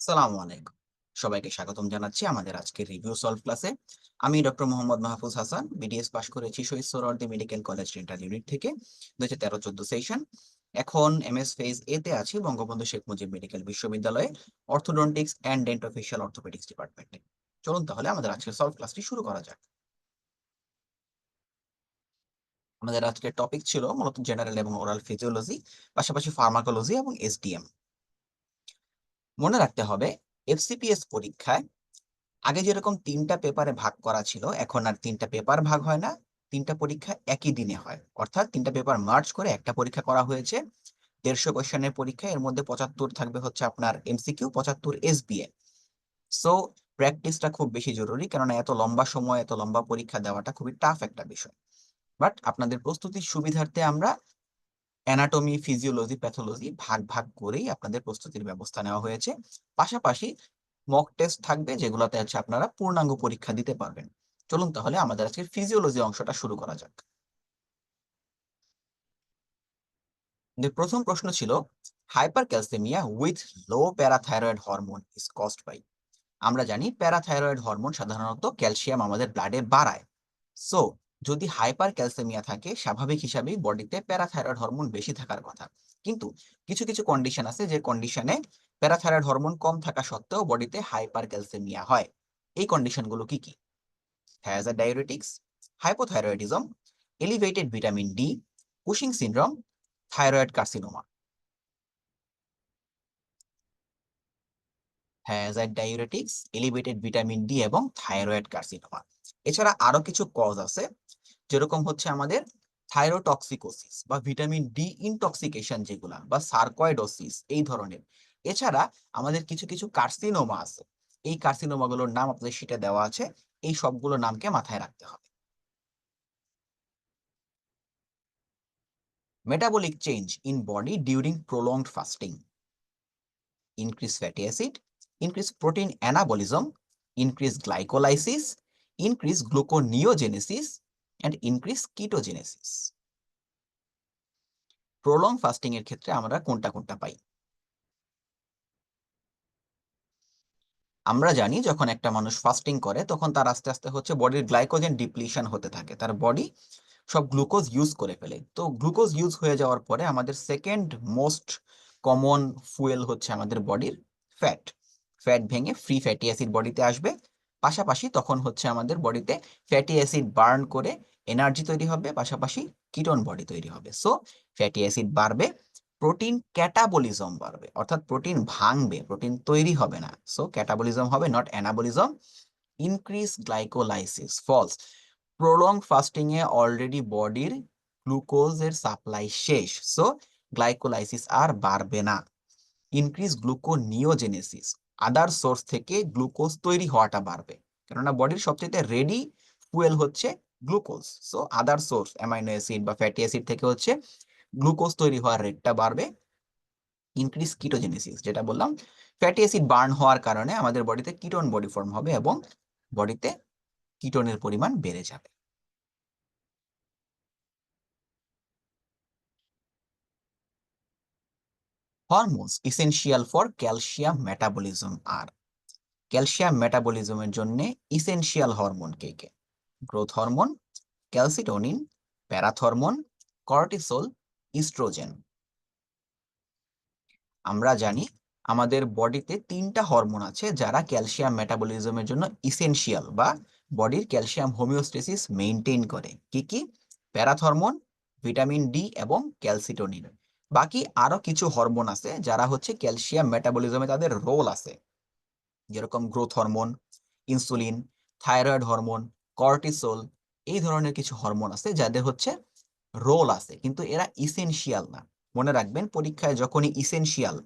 সালামু আলাইকুম। সবাইকে স্বাগতম জানাচ্ছি আমাদের আজকের রিভিউ সলভ ক্লাসে। আমি doctor Mohammad Mahfuz Hasan, BDS pass করেছি Shaheed Suhrawardy medical college dental unit থেকে 2013-14 সেশন। এখন এমএস ফেজ এ তে আছি বঙ্গবন্ধু শেখ মুজিব মেডিকেল বিশ্ববিদ্যালয়ে অর্থোডন্টিক্স অ্যান্ড ডেন্টোফেশিয়াল অর্থোপেডিক্স ডিপার্টমেন্টে। চলুন তাহলে আমাদের আজকের সলভ ক্লাসটি শুরু করা যাক। আমাদের আজকের টপিক ছিল মূলত জেনারেল এবং ওরাল ফিজিওলজি, পাশাপাশি ফার্মাকোলজি এবং এসডিএম। মনে রাখতে হবে এফসিপিএস পরীক্ষায় আগে যেরকম ৩টা পেপারে ভাগ করা ছিল, এখন আর ৩টা পেপার ভাগ হয় না, ৩টা পরীক্ষা একই দিনে হয়। অর্থাৎ ৩টা পেপার মার্জ করে একটা পরীক্ষা করা হয়েছে। ১৫০ কোয়েশ্চেনের পরীক্ষা, এর মধ্যে ৭৫ থাকবে হচ্ছে আপনার এমসিকিউ, ৭৫ এসবিএ। সো প্র্যাকটিসটা খুব বেশি জরুরি, কেননা এত লম্বা সময় এত লম্বা পরীক্ষা দেওয়াটা খুবই টাফ একটা বিষয়। বাট আপনাদের প্রস্তুতির সুবিধার্থে আমরা অ্যানাটমি, ফিজিওলজি, প্যাথোলজি ভাগ ভাগ করেই আপনাদের প্রস্তুতির ব্যবস্থা নেওয়া হয়েছে। পাশাপাশি মক টেস্ট থাকবে, যেগুলোতে হচ্ছে আপনারা পূর্ণাঙ্গ পরীক্ষা দিতে পারবেন। চলুন তাহলে আমাদের আজকের ফিজিওলজি অংশটা শুরু করা যাক। প্রথম প্রশ্ন ছিল, hypercalcaemia with low parathyroid hormone is caused by. আমরা জানি প্যারাথাইরয়েড হরমোন সাধারণত ক্যালসিয়াম আমাদের ব্লাডে বাড়ায়। সো যদি হাইপার ক্যালসেমিয়া থাকে, স্বাভাবিক হিসাবেই বডিতে প্যারাথাইরয়েড হরমোন বেশি থাকার কথা। কিন্তু কিছু কিছু কন্ডিশন আছে, যে কন্ডিশনে প্যারাথাইরয়েড হরমোন কম থাকা সত্ত্বেও বডিতে হাইপার ক্যালসেমিয়া হয়। এই কন্ডিশনগুলো কি কি? Diabetics, hypothyroidism, elevated vitamin D, Cushing syndrome, thyroid carcinoma. Diabetics, elevated vitamin D এবং থাইরয়েড কার্সিনোমা। এছাড়া আরো কিছু কজ আছে, যেরকম হচ্ছে আমাদের থাইরোটক্সিকোসিস বা ভিটামিন ডি ইনটক্সিকেশন যেগুলা, বা সার্কয়েডোসিস এই ধরনের। এছাড়া আমাদের কিছু কিছু কার্সিনোমা আছে। এই কার্সিনোমাগুলোর নাম আপনাদের শীটে দেওয়া আছে, এই সবগুলো নামকে মাথায় রাখতে হবে। Metabolic change in body during prolonged fasting: increase fatty acid, increase protein anabolism, increase glycolysis, increase gluconeogenesis, and increase ketogenesis. Prolong fasting এর ক্ষেত্রে আমরা কোনটা কোনটা পাই? আমরা জানি যখন একটা মানুষ ফাস্টিং করে তখন তার আস্তে আস্তে হচ্ছে বডির গ্লাইকোজেন ডিপ্লিশন হতে থাকে, তার বডি সব গ্লুকোজ ইউজ করে ফেলে। তো গ্লুকোজ ইউজ হয়ে যাওয়ার পরে আমাদের সেকেন্ড মোস্ট কমন ফুয়েল হচ্ছে আমাদের বডির ফ্যাট। ফ্যাট ভেঙে ফ্রি ফ্যাটি অ্যাসিড বডিতে আসবে। পাশাপাশি তখন হচ্ছে আমাদের বডিতে ফ্যাটি অ্যাসিড বার্ন করে এনার্জি তৈরি হবে, পাশাপাশি কিটোন বডি তৈরি হবে। সো ফ্যাটি অ্যাসিড বাড়বে, প্রোটিন ক্যাটাবলিজম বাড়বে, অর্থাৎ প্রোটিন ভাঙবে, প্রোটিন তৈরি হবে না। সো ক্যাটাবলিজম হবে, not anabolism. Increase glycolysis falls. Prolong fasting এ অলরেডি বডির গ্লুকোজের সাপ্লাই শেষ, সো গ্লাইকোলাইসিস আর বাড়বে না। ইনক্রিজ গ্লুকোনিওজেনেসিস, আদার সোর্স থেকে গ্লুকোজ তৈরি হওয়াটা বাড়বে, কেননা বডির সবচেয়ে রেডি ফুয়েল হচ্ছে glucose. So other source amino acid বা ফ্যাটি অ্যাসিড থেকে হচ্ছে গ্লুকোজ তৈরি হওয়ার রেটটা বাড়বে। ইনক্রিজ কিটোজেনেসিস, যেটা বললাম, ফ্যাটি অ্যাসিড বার্ন হওয়ার কারণে আমাদের বডিতে কিটোন বডি ফর্ম হবে এবং বডিতে কিটোনের পরিমাণ বেড়ে যাবে। Hormones essential for calcium metabolism are. Calcium মেটাবলিজমের জন্য ইসেনশিয়াল হরমোন কে কে? Growth hormone, calcitonin, parathormone, cortisol, oestrogen. আমরা জানি আমাদের বডিতে 3টা হরমোন আছে যারা ক্যালসিয়াম মেটাবলিজমের জন্য ইসেনশিয়াল বা বডির ক্যালসিয়াম হোমিওস্টেসিস মেইনটেইন করে। কি কি? প্যারাথরমোন, ভিটামিন ডি এবং ক্যালসিটোনিন। বাকি আরো কিছু হরমোন আছে যারা হচ্ছে ক্যালসিয়াম মেটাবলিজমে তাদের রোল আছে, যেরকম growth hormone, insulin, thyroid hormone, cortisol. এই ধরনের কিছু হরমোন আছে যাদের হচ্ছে রোল আছে, কিন্তু এরা ইসেনশিয়াল না। মনে রাখবেন, পরীক্ষায় যখনই ইসেনশিয়াল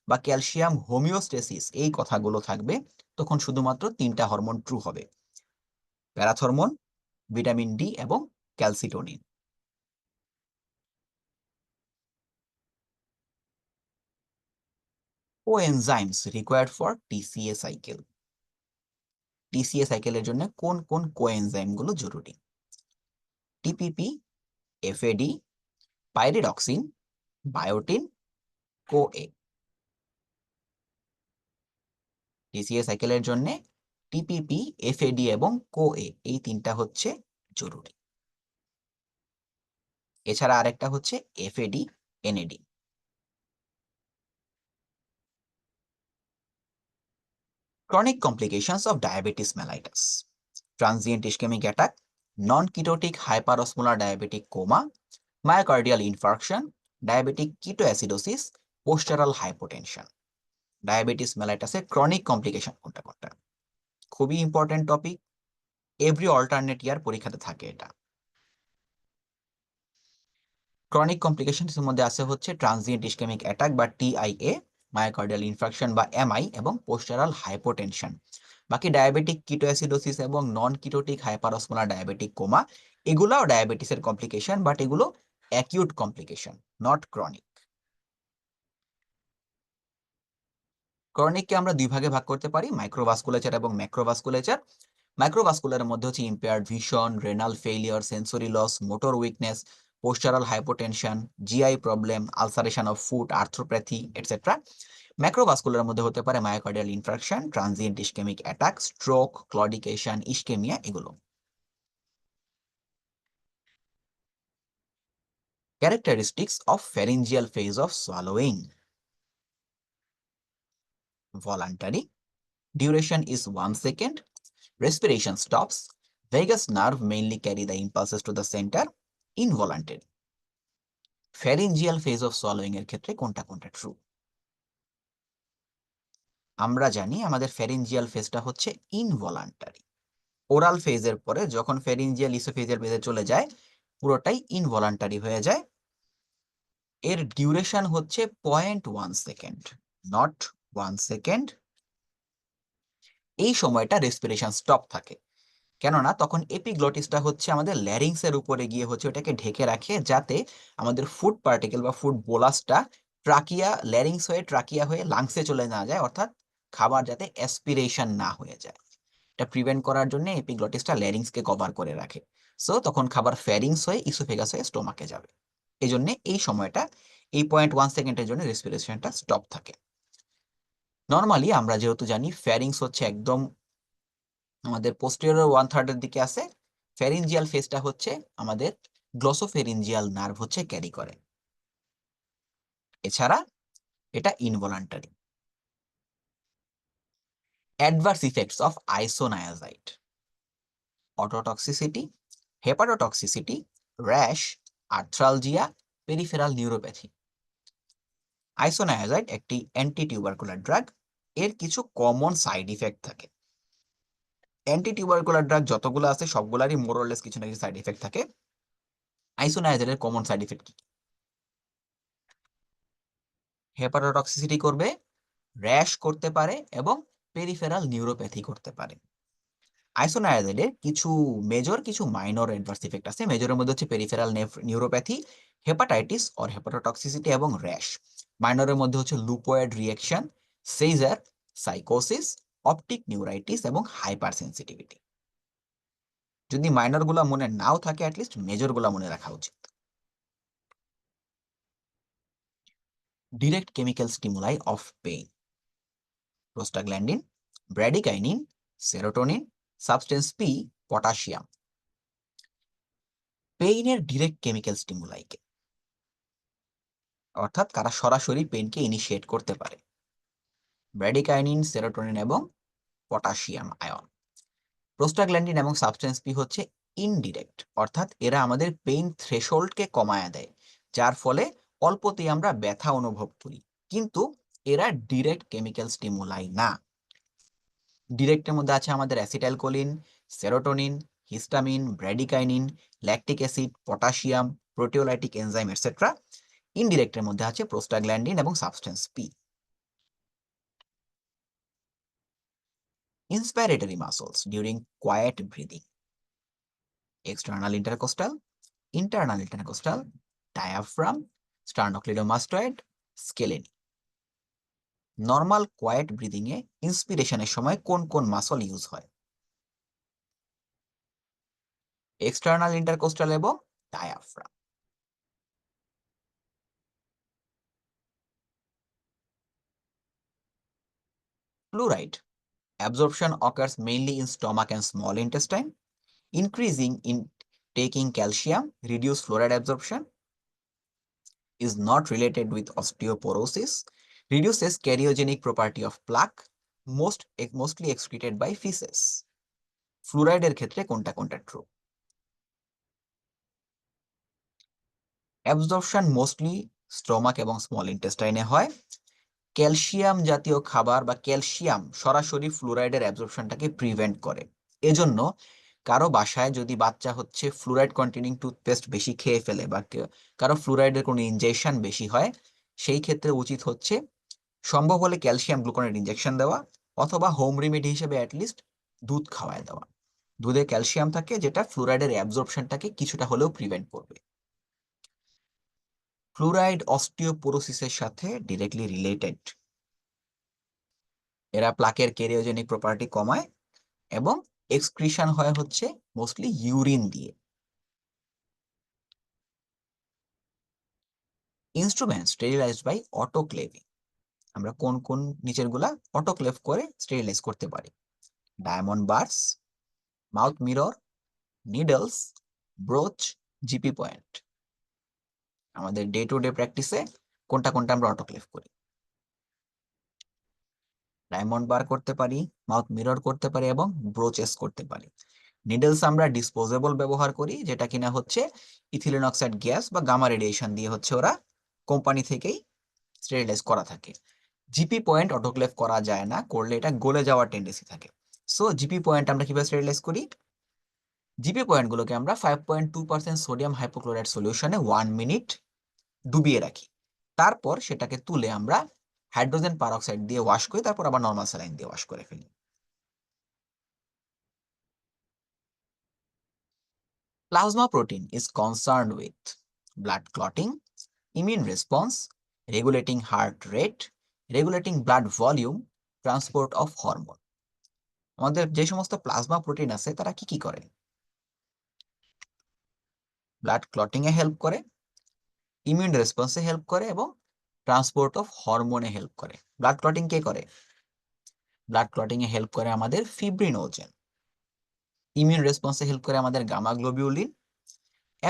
বা ক্যালসিয়াম হোমিওস্টেসিস এই কথাগুলো থাকবে, তখন শুধুমাত্র 3টা হরমোন ট্রু হবে: প্যারাথরমোন, ভিটামিন ডি এবং calcitonin. Coenzymes required for TCA cycle. TCA সাইকেলের জন্য কোন কোন কোএনজাইম গুলো জরুরি? টিপিপি, এফএডি, টিসিএ সাইকেলের জন্য টিপিপি, এফএডি এবং কোএ এই তিনটা হচ্ছে জরুরি। এছাড়া আরেকটা হচ্ছে FAD, NAD. Chronic complications of diabetes mellitus: transient ischemic attack, non-ketotic hyperosmolar diabetic coma, myocardial infarction, diabetic ketoacidosis, postural hypotension। Diabetes মেলাইটাসের ক্রনিক কমপ্লিকেশন কোনটা কোনটা? খুবই important topic, every alternate year পরীক্ষাতে থাকে এটা। ক্রনিক কমপ্লিকেশনসের মধ্যে আছে হচ্ছে ট্রানজিয়েন্ট ইসকেমিক অ্যাটাক বা টিআইএ, মায়োকার্ডিয়াল ইনফ্রাকশন বা এমআই এবং পোস্টারাল হাইপোটেনশন। বাকি ডায়াবেটিক কিটোঅ্যাসিডোসিস এবং non ketotic hyperosmolar diabetic coma, এগুলাও ডায়াবেটিসের কমপ্লিকেশন, বাট এগুলো অ্যাকিউট কমপ্লিকেশন, নট ক্রনিক। ক্রনিককে আমরা দুই ভাগে ভাগ করতে পারি, মাইক্রোভাস্কুলেচার এবং ম্যাক্রোভাস্কুলেচার। মাইক্রোভাস্কুলারের মধ্যে হচ্ছে impaired vision, renal failure, sensory loss, motor weakness, postural hypotension, GI problem, ulceration of foot, arthropathy etcetera. ম্যাক্রোভাস্কুলারের মধ্যে হতে পারে myocardial infraction, transient ischaemic attack, stroke, claudication, ischaemia এগুলো। Characteristics of pharyngeal phase of swallowing: voluntary, duration is 1 second, respiration stops, vagus nerve mainly carry the impulses to the center, involuntary। Pharyngeal phase of swallowing এর ক্ষেত্রে কোনটা কোনটা true? আমরা জানি আমাদের pharyngeal ফেজটা হচ্ছে involuntary. Oral ফেজের পরে যখন ফ্যারিঞ্জিয়াল ইসোফেজিয়াল ফেজে চলে যায় পুরোটাই ইনভলান্টারি হয়ে যায়। এর ডিউরেশন হচ্ছে 0.1 সেকেন্ড, নট 1 সেকেন্ড। এই সময়টা রেসপিরেশন স্টপ থাকে, কেননা তখন এপিগ্লটিসটা হচ্ছে আমাদের ল্যারিংসের উপরে গিয়ে হচ্ছে ওটাকে ঢেকে রাখে, যাতে আমাদের ফুড পার্টিকেল বা ফুড বোলাসটা ট্রাকিয়া, ল্যারিংস হয়ে ট্রাকিয়া হয়ে লাংসে চলে না যায়, অর্থাৎ খাবার যাতে অ্যাসপিরেশন না হয়ে যায়। এটা প্রিভেন্ট করার জন্য এপিগ্লটিসটা ল্যারিংসকে কভার করে রাখে। সো তখন খাবার ফ্যারিংস হয়ে ইসোফেগাস হয়ে স্টোমাকে যাবে। এই জন্য এই সময়টা, এই 0.1 সেকেন্ডের জন্য রেসপিরেশনটা স্টপ থাকে। নর্মালি আমরা যেহেতু জানি ফ্যারিংস হচ্ছে একদম আমাদের পোস্টেরিয়র 1/3 এর দিকে আছে, ফ্যারিঞ্জিয়াল ফেসটা হচ্ছে আমাদের গ্লসোফেরিঞ্জিয়াল নার্ভ হচ্ছে ক্যারি করে। এছাড়া এটা involuntary. Adverse effects of isoniazid: ototoxicity, hepatotoxicity, rash, arthralgia, peripheral neuropathy. Isoniazid একটি অ্যান্টি টিউবারকুলার ড্রাগ, এর কিছু কমন সাইড ইফেক্ট থাকে। অ্যান্টি টিউবারকুলার ড্রাগ যতগুলো আছে সবগুলারই মোরলেস কিছু না কিছু সাইড ইফেক্ট থাকে। আইসোনায়াজাইডের কমন সাইড ইফেক্ট কি? হেপাটোটক্সিসিটি করবে, র্যাশ করতে পারে এবং পেরিফেরাল নিউরোপ্যাথি করতে পারে। আইসোনায়াজাইডের কিছু মেজর, কিছু মাইনর অ্যাডভার্স ইফেক্ট আছে। মেজরের মধ্যে হচ্ছে peripheral neuropathy, hepatitis or hepatotoxicity এবং র্যাশ। মাইনরের মধ্যে হচ্ছে লুপয়েড রিঅ্যাকশন, সেইজার, সাইকোসিস, অপটিক নিউরাইটিস এবং হাইপার সেন্সিটিভিটি। যদি মাইনরগুলো মনে নাও থাকে, অ্যাটলিস্ট মেজরগুলো মনে রাখা উচিত। Direct chemical stimuli of pain: prostaglandin, bradykinin, serotonin, substance P, potassium. পেইনের ডিরেক্ট কেমিক্যাল স্টিমুলাইকে, অর্থাৎ কারা সরাসরি পেইনকে ইনিশিয়েট করতে পারে: ব্র্যাডিকাইনিন, সেরোটোনিন এবং পটাশিয়াম আয়ন। প্রোস্টাগ্ল্যান্ডিন এবং সাবস্টেন্স পি হচ্ছে ইনডিরেক্ট, অর্থাৎ এরা আমাদের পেইন থ্রেশহোল্ডকে কমায় দেয়, যার ফলে অল্পতেই আমরা ব্যথা অনুভব করি, কিন্তু এরা ডিরেক্ট কেমিক্যাল স্টিমুলাই না। ডিরেক্টের মধ্যে আছে আমাদের acetylcholine, serotonin, histamine, bradykinin, lactic acid, potassium, proteolytic enzyme etcetera. ইনডিরেক্টের মধ্যে আছে প্রোস্টাগ্ল্যান্ডিন এবং substance P. Inspiratory muscles during quiet breathing: external intercostal, internal intercostal, diaphragm, sternocleidomastoid, scaleni. Normal quiet breathing এ ইন্সপিরেশনের সময় কোন কোন মাসল ইউজ হয়? এক্সটার্নাল ইন্টারকোস্টাল এবং diaphragm. Fluoride Absorption occurs mainly in stomach and small intestine. Increasing in taking calcium reduce fluoride absorption, is not related with osteoporosis, reduces karyogenic property of plaque, mostly excreted by feces. ফ্লুরাইডের ক্ষেত্রে কোনটা কোনটা true? Absorption mostly stomach এবং small ইন্টেস্টাইনে হয়। Calcium জাতীয় খাবার বা calcium সরাসরি ফ্লুরাইডের অ্যাবজর্পশনটাকে prevent করে। এজন্য কারো বাসায় যদি বাচ্চা হচ্ছে ফ্লুরাইড কন্টেনিং টুথপেস্ট বেশি খেয়ে ফেলে বা কারো ফ্লুরাইডের কোনো ইনজেকশন বেশি হয়, সেই ক্ষেত্রে উচিত হচ্ছে সম্ভব হলে ক্যালসিয়াম গ্লুকোনের ইনজেকশন দেওয়া, অথবা হোম রেমেডি হিসেবে অ্যাটলিস্ট দুধ খাওয়ায় দেওয়া। দুধে ক্যালসিয়াম থাকে যেটা ফ্লুরাইডের অ্যাবজর্পশনটাকে কিছুটা হলেও প্রিভেন্ট করবে। ফ্লুরাইড অস্টিওপোরোসিসের সাথে ডিরেক্টলি রিলেটেড। এরা প্লাকের কেরিওজেনিক প্রপার্টি কমায় এবং এক্সক্রিশন হয় হচ্ছে মোস্টলি ইউরিন দিয়ে। Instrument sterilised by autoclaving. আমরা কোন কোন নিচের গুলা অটোক্লেভ করে স্টেরিলাইজ করতে পারি? Diamond burs, mouth mirror, needles, broach, GP point. আমাদের ডে টু ডে প্র্যাকটিসে কোনটা কোনটা আমরা অটোক্লেভ করি? ডায়মন্ড বার করতে পারি, মাউথ মিরর করতে পারি এবং ব্রোচেস করতে পারি। নিডলস আমরা ডিসপোজেবল ব্যবহার করি, যেটা কিনা হচ্ছে ইথিলিন অক্সাইড গ্যাস বা গামা রেডিয়েশন দিয়ে হচ্ছে ওরা কোম্পানি থেকেই স্টেরিলাইজ করা থাকে। জিপি পয়েন্ট অটোক্লেভ করা যায় না, করলে এটা গলে যাওয়ার টেন্ডেন্সি থাকে। সো জিপি পয়েন্ট আমরা কিভাবে স্টেরিলাইজ করি? জিপি পয়েন্টগুলোকে আমরা 5.2% সোডিয়াম হাইপোক্লোরাইড সলিউশনে 1 মিনিট ডুবিয়ে রাখি। তারপর সেটাকে তুলে আমরা হাইড্রোজেন পারঅক্সাইড দিয়ে ওয়াশ করি, তারপর আবার নর্মাল স্যালাইন দিয়ে ওয়াশ করে ফেলি। Plasma protein is concerned with blood clotting, immune response, regulating heart rate, regulating blood volume, transport of hormone. আমাদের যে সমস্ত প্লাজমা প্রোটিন আছে তারা কি কি করে? ব্লাড ক্লটিং এ হেল্প করে, ইমিউন রেসপন্সে হেল্প করে এবং ট্রান্সপোর্ট অফ হরমোনে হেল্প করে। ব্লাড ক্লটিং কে করে? ব্লাড ক্লটিং এ হেল্প করে আমাদের ফিব্রিনোজেন, ইমিউন রেসপন্সে হেল্প করে আমাদের গামা গ্লোবিউলিন,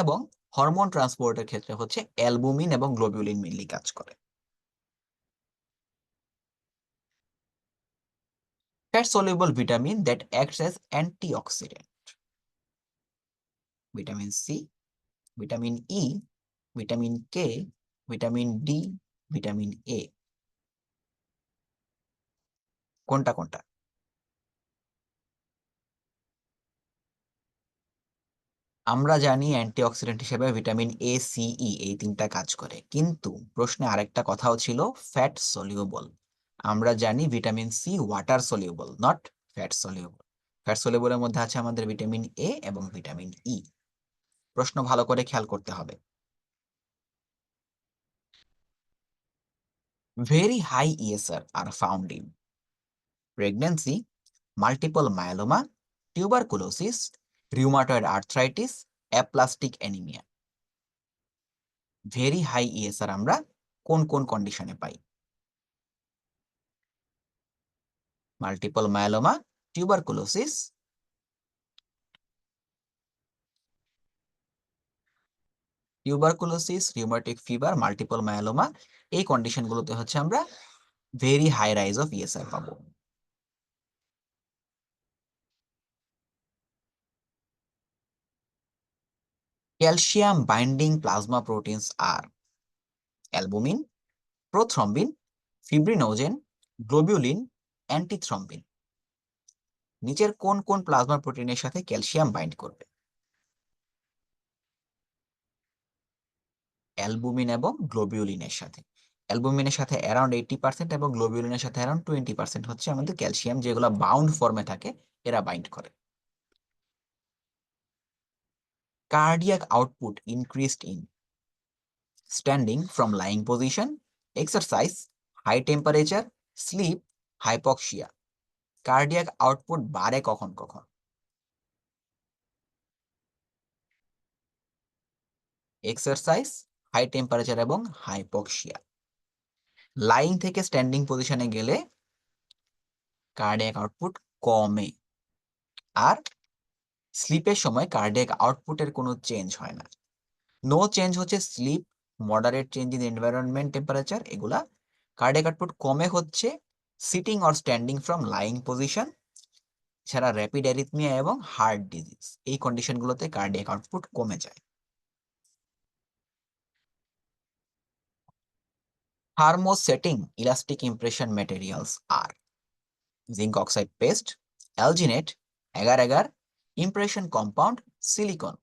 এবং হরমোন ট্রান্সপোর্টের ক্ষেত্রে হচ্ছে অ্যালবুমিন এবং গ্লোবিউলিন মেইনলি কাজ করে। Fat soluble vitamin that acts as antioxidant: vitamin C, vitamin E, vitamin K, vitamin D, vitamin A. কোনটা কোনটা? আমরা জানি অ্যান্টিঅক্সিডেন্ট হিসেবে ভিটামিন এ, সি, ই এই তিনটা কাজ করে, কিন্তু প্রশ্নে আরেকটা কথাও ছিল ফ্যাট সলিউবল। আমরা জানি vitamin C water soluble, not fat soluble. Fat সলিউবলের মধ্যে আছে আমাদের ভিটামিন এ এবং ভিটামিন ই। প্রশ্ন ভালো করে খেয়াল করতে হবে। Very high ESR are found in pregnancy, multiple myeloma, tuberculosis, rheumatoid arthritis, aplastic anaemia. Very high ESR আমরা কোন কোন কন্ডিশনে পাই? Multiple myeloma, tuberculosis, rheumatic fever, multiple myeloma, এই কন্ডিশনগুলোতে হচ্ছে আমরা very high rise of ESR পাবো। Calcium binding plasma proteins are albumin, prothrombin, fibrinogen, globulin, antithrombin. নিচের কোন কোন প্লাজমা প্রোটিনের সাথে ক্যালসিয়াম বাইন্ড করবে? অ্যালবুমিন এবং গ্লোবিউলিনের সাথে। অ্যালবুমিনের সাথে অ্যারাউন্ড 80% এবং গ্লোবিউলিনের সাথে অ্যারাউন্ড 20% হচ্ছে আমাদের ক্যালসিয়াম, যেগুলো বাউন্ড ফর্মে থাকে, এরা বাইন্ড করে। Cardiac output increased in standing from lying position, exercise, high temperature, sleep, hypoxia. Cardiac output বাড়ে কখন কখন? এক্সারসাইজ, হাই টেম্পারেচার এবং হাইপক্সিয়া। লাইং থেকে স্ট্যান্ডিং পজিশনে গেলে কার্ডিয়াক আউটপুট কমে। আর স্লিপের সময় কার্ডিয়াক আউটপুটের কোনো চেঞ্জ হয় না। নো চেঞ্জ হচ্ছে sleep, moderate change in environment temperature, এগুলা। কার্ডিয়াক আউটপুট কমে হচ্ছে sitting or standing from lying position, ছাড়া র্যাপিড অ্যারিথমিয়া এবং হার্ট ডিজিজ, এই কন্ডিশনগুলোতে কার্ডিয়াক আউটপুট কমে যায়। থার্মোসেটিং ইলাস্টিক ইমপ্রেশন ম্যাটেরিয়ালস আর zinc oxide paste, alginate, agar agar, impression compound, silicon.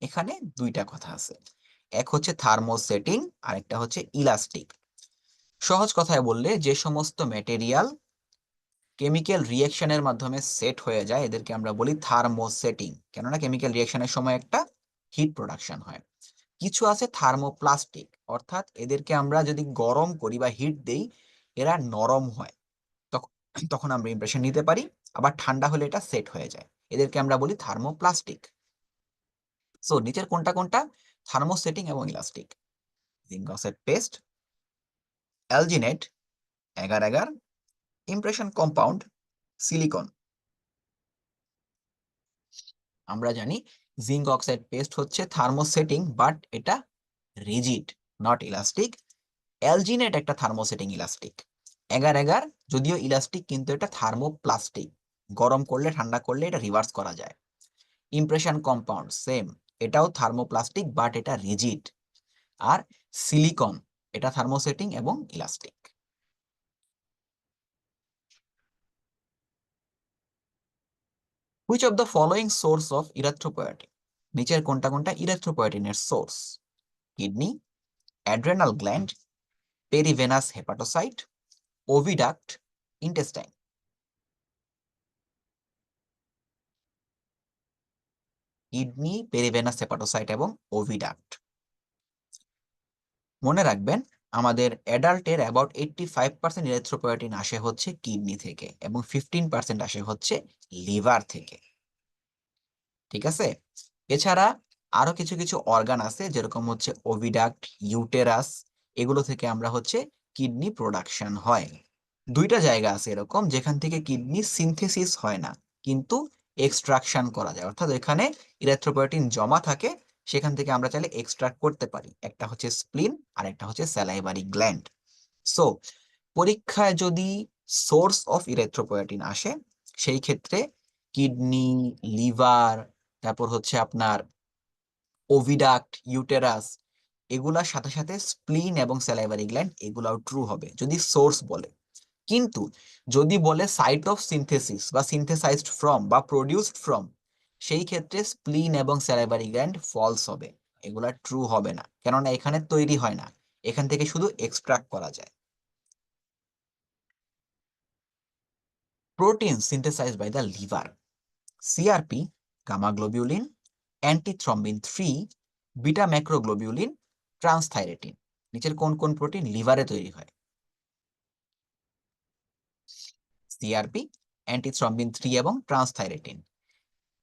এখানে দুইটা কথা আছে, এক হচ্ছে থার্মোসেটিং আর একটা হচ্ছে ইলাস্টিক। সহজ কথায় বললে যে সমস্ত ম্যাটেরিয়াল কেমিক্যাল রিঅ্যাকশনের মাধ্যমে সেট হয়ে যায় এদেরকে আমরা বলি থার্মোসেটিং, কেননা কেমিক্যাল রিঅ্যাকশনের সময় একটা হিট প্রোডাকশন হয়। কিছু আছে থার্মোপ্লাস্টিক, অর্থাৎ এদেরকে আমরা যদি গরম করি বা হিট দেই এরা নরম হয়, তখন তখন আমরা ইমপ্রেশন নিতে পারি, আবার ঠান্ডা হলে এটা সেট হয়ে যায়, এদেরকে আমরা বলি থার্মোপ্লাস্টিক। সো নিচের কোনটা কোনটা? থার্মোসেটিং এবং elastic. Zinc oxide paste, alginate, agar agar, impression compound, silicone. আমরা জানি জিঙ্ক অক্সাইড পেস্ট হচ্ছে থার্মোসেটিং, বাট এটা রিজিড, নট ইলাস্টিক। অ্যালজিনেট একটা থার্মোসেটিং ইলাস্টিক। এগার এগার যদিও ইলাস্টিক কিন্তু এটা থার্মোপ্লাস্টিক, গরম করলে ঠান্ডা করলে এটা রিভার্স করা যায়। ইমপ্রেশন কম্পাউন্ড সেম, এটাও থার্মোপ্লাস্টিক বাট এটা রিজিড। আর সিলিকন এটা থার্মোসেটিং এবং elastic. Which of the following source of erythropoietin? নিচের কোনটা কোনটা ইরিথ্রোপয়েটিনের source? Kidney, adrenal gland, perivenous hepatocyte, oviduct, intestine. Kidney, perivenous hepatocyte এবং ওভিডাক্ট। মনে রাখবেন আমাদের অ্যাডাল্টের অ্যাবাউট 85% ইরিথ্রোপয়েটিন আসে হচ্ছে কিডনি থেকে এবং 15% আসে হচ্ছে লিভার থেকে। ঠিক আছে, এছাড়া আরো কিছু কিছু অর্গান আছে যেরকম হচ্ছে ওভিডাক্ট, ইউটেরাস, এগুলো থেকে আমরা হচ্ছে কিডনি প্রোডাকশন হয়। দুইটা জায়গা আছে এরকম যেখান থেকে কিডনি সিনথেসিস হয় না কিন্তু এক্সট্রাকশন করা যায়, অর্থাৎ এখানে ইরিথ্রোপয়েটিন জমা থাকে, সেখান থেকে আমরা চাইলে এক্সট্রাক্ট করতে পারি। একটা হচ্ছে স্প্লিন আর একটা হচ্ছে স্যালাইভারি গ্ল্যান্ড। সো পরীক্ষায় যদি সোর্স অফ ইরিথ্রোপয়েটিন আসে সেই ক্ষেত্রে কিডনি, লিভার, তারপর হচ্ছে আপনার ওভিডাক্ট, ইউটেরাস, এগুলার সাথে সাথে স্প্লিন এবং স্যালাইভারি গ্ল্যান্ড এগুলাও ট্রু হবে যদি সোর্স বলে। কিন্তু যদি বলে সাইট অফ সিনথেসিস বা সিনথেসাইজড ফ্রম বা প্রডিউসড ফ্রম, সেই ক্ষেত্রে স্প্লিন এবং স্যালাইভারি গ্ল্যান্ড ফলস হবে, এগুলা ট্রু হবে না, কেননা এখানে তৈরি হয় না, এখান থেকে শুধু এক্সট্রাক্ট করা যায়। Protein synthesized by the liver: CRP, gamma globulin, antithrombin 3, beta macroglobulin, transthyretin. নিচের কোন কোন প্রোটিন লিভারে তৈরি হয়? সিআরপি, অ্যান্টিথ্রম্বিন 3 এবং ট্রান্সথাইরেটিন।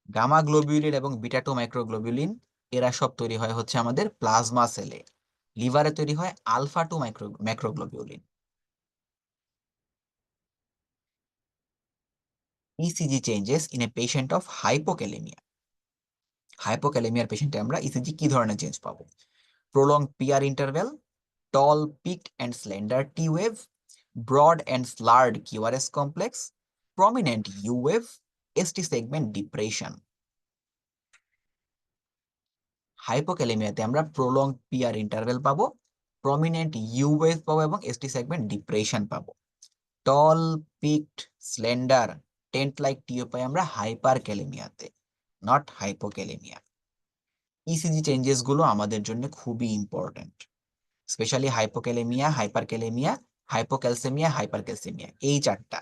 গামা গ্লোবিউলিন এবং বিটা টু মাইক্রোগ্লোবিউলিন এরা সব তৈরি হয় হচ্ছে আমাদের প্লাজমা সেলে। লিভারে তৈরি হয় alpha two macroglobulin. ECG changes in a patient of hypokalaemia: হাইপোক্যালেমিয়ার পেশেন্টে আমরা ইসিজি কি ধরনের চেঞ্জ পাবো? prolonged PR interval, tall, peaked and slender T wave, broad and slurred QRS complex, prominent U wave, ST segment depression. হাইপোক্যালেমিয়াতে আমরা prolonged PR interval পাবো, prominent U wave পাবো এবং ST segment depression পাবো। tall, peaked, slender, tent like TO পাই আমরা হাইপারক্যালেমিয়াতে, not hypokalaemia. ECG changes গুলো আমাদের জন্য খুবই important, specially hypokalaemia, hyperkalaemia, hypocalcaemia, hypercalcaemia, এই চারটা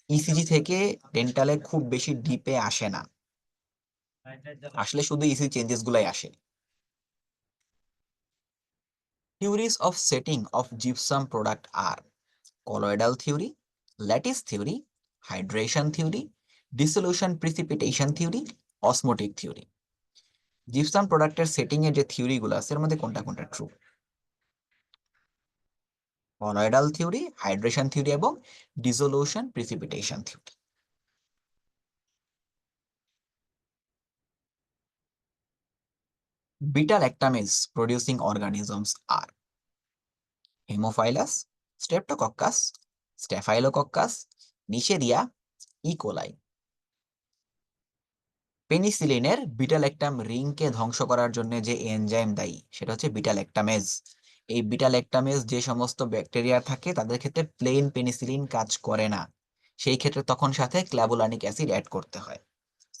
ইসিজি থেকে ডেন্টালে খুব বেশি ডিপে আসে না, আসলে শুধু ইসিজি চেঞ্জেস গুলাই আসে। Theories of setting of gypsum product are colloidal theory, lattice theory, hydration theory, dissolution precipitation theory, osmotic theory. Gypsum প্রোডাক্টের সেটিং এর যে থিওরি গুলো আছে এর মধ্যে কোনটা কোনটা true? Colloidal theory, hydration theory এবং dissolution precipitation theory. Beta lactamase producing organisms are Haemophilus, Streptococcus, Staphylococcus, Neisseria, E. coli। পেনিসিলিনের বিটা ল্যাকটাম রিংকে ধ্বংস করার জন্য যে এনজাইম দায়ী সেটা হচ্ছে বিটা ল্যাকটামেজ। এই বিটা ল্যাকটামেজ যে সমস্ত ব্যাকটেরিয়া থাকে তাদের ক্ষেত্রে প্লেন পেনিসিলিন কাজ করে না, সেই ক্ষেত্রে তখন সাথে ক্ল্যাভুলানিক অ্যাসিড অ্যাড করতে হয়।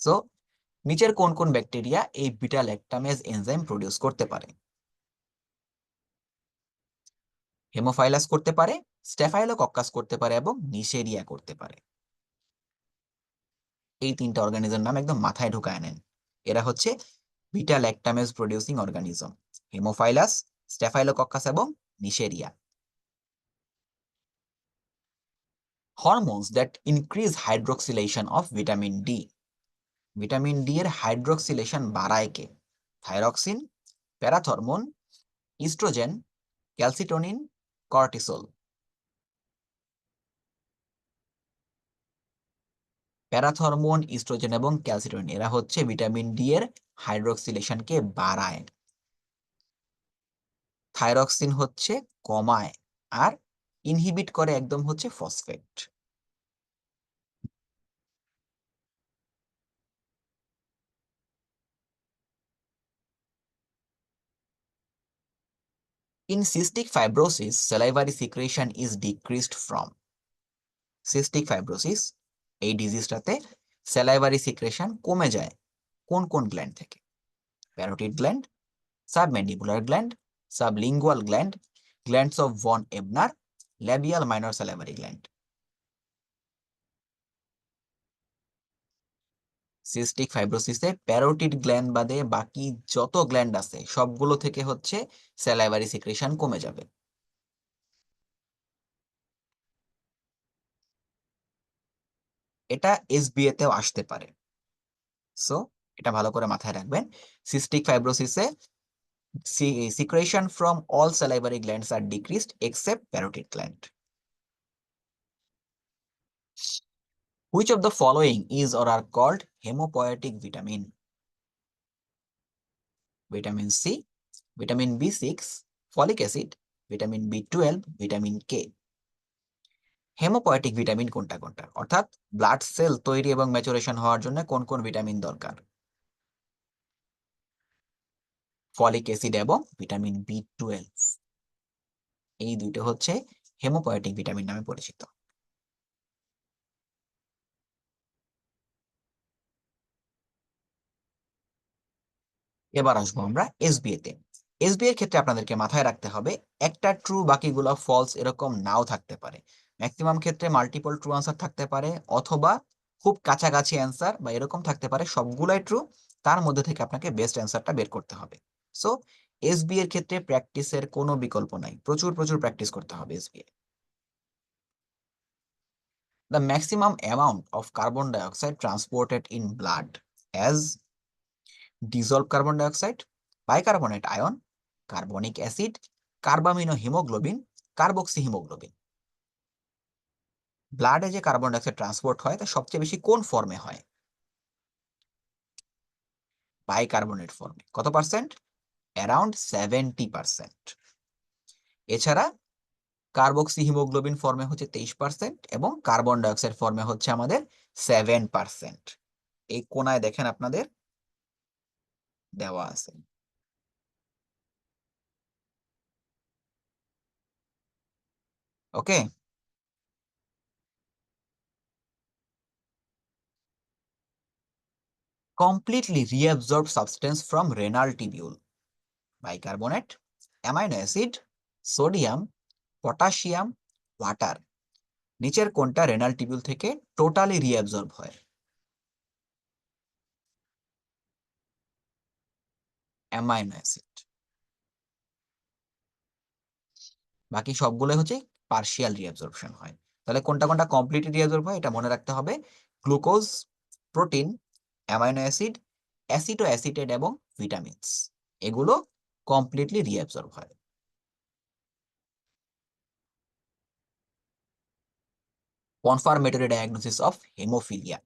সো নিচের কোন কোন ব্যাকটেরিয়া এই বিটা ল্যাকটামেজ এনজাইম প্রডিউস করতে পারে? হেমোফাইলাস করতে পারে, স্ট্যাফাইলোকক্কাস করতে পারে এবং নিশেরিয়া করতে পারে। এই তিনটা অর্গানিজমের নাম একদম মাথায় ঢুকায় নেন। এরা হচ্ছে beta lactamase producing organism, Haemophilus, Staphylococcus এবং Neisseria. Hormones that increase hydroxylation of vitamin D. Vitamin D এর হাইড্রোক্সিলেশন বাড়ায় কে? Thyroxine, parathormone, oestrogen, calcitonin, cortisol. Parathormone, oestrogen এবং ক্যালসিটোনিন এরা হচ্ছে ভিটামিন ডি এর হাইড্রোক্সিলেশনকে বাড়ায়। থাইরক্সিন হচ্ছে কমায়, আর ইনহিবিট করে একদম হচ্ছে phosphate. In cystic fibrosis, salivary secretion is decreased from. Cystic fibrosis এই ডিজিজটাতে স্যালাইভারি সিক্রেশন কমে যায় কোন কোন গ্ল্যান্ড থেকে? Parotid gland, submandibular gland, sublingual gland, glands of von Ebner, labial minor salivary gland. Cystic ফাইব্রোসিসে প্যারোটিড গ্ল্যান্ড বাদে বাকি যত গ্ল্যান্ড আছে সবগুলো থেকে হচ্ছে স্যালাইভারি সিক্রেশন কমে যাবে। এটা এসবিএ তেও আসতে পারে, সো এটা ভালো করে মাথায় রাখবেন। সিস্টিক ফাইব্রোসিসে secretion from all salivary glands are decreased except parotid gland. Which of the following is or are called hemopoietic vitamin? Vitamin C, vitamin B6, folic acid, vitamin B12, vitamin K. Haemopoietic vitamin কোনটা কোনটা, অর্থাৎ blood cell তৈরি এবং maturation হওয়ার জন্য কোন কোন vitamin দরকার? ফলিক অ্যাসিড এবং ভিটামিন B12, এই দুটো হচ্ছে হেমোপয়েটিক ভিটামিন নামে পরিচিত। এবার আসবো আমরা এসবিএ তে। এসবিএ এর ক্ষেত্রে আপনাদেরকে মাথায় রাখতে হবে একটা ট্রু বাকিগুলো ফলস এরকম নাও থাকতে পারে। ম্যাক্সিমাম ক্ষেত্রে মাল্টিপল ট্রু আনসার থাকতে পারে, অথবা খুব কাছাকাছি অ্যান্সার বা এরকম থাকতে পারে সবগুলাই ট্রু, তার মধ্যে থেকে আপনাকে বেস্ট অ্যান্সারটা বের করতে হবে। সো এসবিএ এর ক্ষেত্রে প্র্যাকটিসের কোনো বিকল্প নাই, প্রচুর প্রচুর প্র্যাকটিস করতে হবে SBA. The maximum amount of carbon dioxide transported in blood as dissolved carbon dioxide, bicarbonate ion, carbonic acid, carbamino haemoglobin, carboxy haemoglobin. ব্লাডে যে কার্বন ডাইঅক্সাইড ট্রান্সপোর্ট হয় তা সবচেয়ে বেশি কোন ফর্মে হয়? বাইকার্বনেট ফর্মে। কত পার্সেন্ট? অ্যারাউন্ড 70%। এছাড়া কার্বক্সি হিমোগ্লোবিন ফর্মে হচ্ছে 23% এবং কার্বন ডাইঅক্সাইড ফর্মে হচ্ছে আমাদের 7%। এই কোনায় দেখেন আপনাদের দেওয়া আছে। ওকে, completely reabsorbed substance from renal tubule: bicarbonate, amino acid, sodium, potassium, water. নিচের কোনটা রেনাল টিবিউল থেকে টোটালি রিঅ্যাবজর্ব হয়? Amino acid. বাকি সবগুলো হচ্ছে পার্শিয়াল রিঅ্যাবজর্পশন হয়। তাহলে কোনটা কোনটা কমপ্লিটলি রিঅ্যাবজর্ব হয় এটা মনে রাখতে হবে। Glucose, protein, amino acid, aceto acetate এবং ভিটামিনস, এগুলো কমপ্লিটলি রিঅ্যাবজর্ব হয়। Confirmatory diagnosis of haemophilia.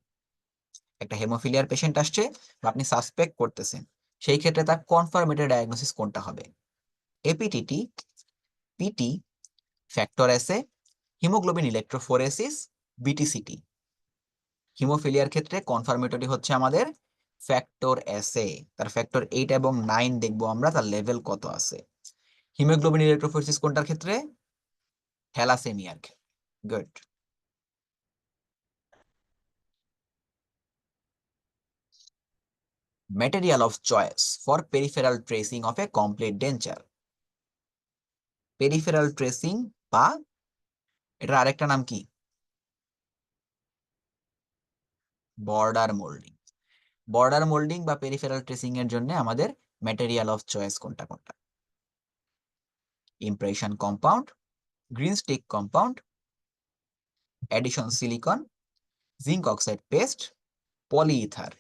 একটা হেমোফিলিয়ার পেশেন্ট আসছে বা আপনি সাসপেক্ট করতেছেন, সেই ক্ষেত্রে তার কনফার্মেটরি ডায়াগনোসিস কোনটা হবে? APTT, PT, factor assay, haemoglobin electrophoresis, BTCT. হিমোফিলিয়ার ক্ষেত্রে কনফার্মেটরি হচ্ছে আমাদের ফ্যাক্টর এসএ। তার ফ্যাক্টর 8 এবং 9 দেখবো আমরা তার লেভেল কত আছে। হিমোগ্লোবিন ইলেকট্রোফোরেসিস কোনটার ক্ষেত্রে? থ্যালাসেমিয়ার ক্ষেত্রে। Good. Material of choice for peripheral tracing of a complete denture. Peripheral tracing বা এটার আরেকটা নাম কি? Border moulding. বর্ডার মোল্ডিং বা পেরিফেরাল ট্রেসিং এর জন্য আমাদের ম্যাটেরিয়াল অফ চয়েস কোনটা কোনটা? Impression compound, green stick compound, addition silicone, zinc oxide paste, polyether.